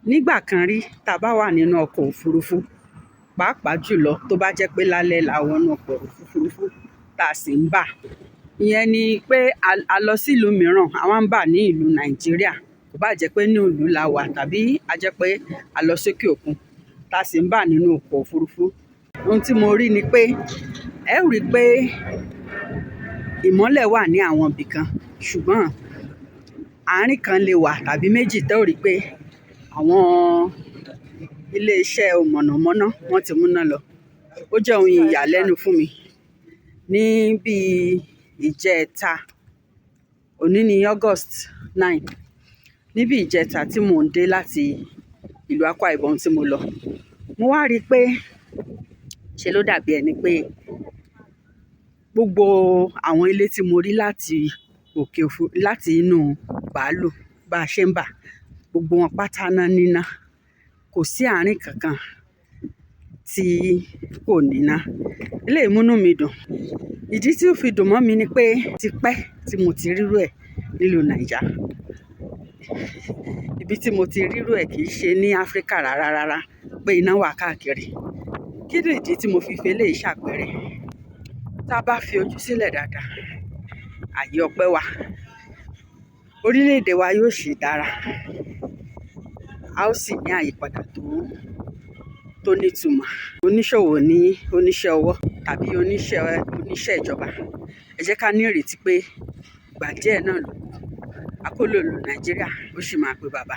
Nígbà kan rí tá a bá wà nínú ọkọ̀ òfurufú, pàápàá jùlọ tó bá jẹ́ pé lálẹ́ la wọnú ọkọ̀ òfurufú tá a sì ń bà, ìyẹn ni pé a lọ sí ìlú mìíràn, àwa ń bà ní ìlú Nàìjíríà, kò bá jẹ́ pé ní ìlú la wà tàbí a jẹ́ pé a lọ sókè òkun tá a sì ń bà nínú ọkọ̀ òfurufú. Ohun tí mo rí ni pé ẹ rí i pé ìmọ́lẹ̀ wà ní àwọn ibì kan, ṣùgbọ́n àárín kan lè wà tàbí méjì tẹ́ ò rí pé àwọn iléeṣẹ́ mọ̀nàmọ́ná wọ́n ti múná lọ. Ó jẹ́ ohun ìyàlẹ́nu fún mi. Ní bíi ìjẹta, òní ní August 9, níbi ìjẹta tí mò ń dé láti ìlú Akwa Ibom tí mo lọ, mo wá rí i pé ṣe ló dàbí ẹni pé gbogbo àwọn ilé tí mo rí láti òkè òfurufú láti inú bàálù bá a ṣe ń bà, gbogbo wọn pátá náà níná. Kò sí àárín kankan tí kò níná. Eléyìí múnú mi dùn. Ìdí tí ó fi dùn mọ́ mi ni pé ti pẹ́ tí mo ti rírú ẹ̀ nílùú Nàìjà. Ibi tí mo ti rírú ẹ̀ kì í ṣe ní Áfíríkà rárá pé iná wà káàkiri. Kí ni ìdí tí mo fi fi eléyìí ṣàpẹẹrẹ? Tá a bá fi ojú sílẹ̀ dáadáa, àyè ọpẹ́ wà. Orílẹ̀-èdè wa yóò ṣì dára. A ó sì ní àyípadà tó nítumọ̀. Oníṣòwò ní oníṣẹ́ ọwọ́ tàbí oníṣẹ́ ìjọba. Ẹ jẹ́ ká ní ìrètí pé ìgbà díẹ̀ náà ló kù. Akólòlò Nàìjíríà ó sì máa pe bàbá.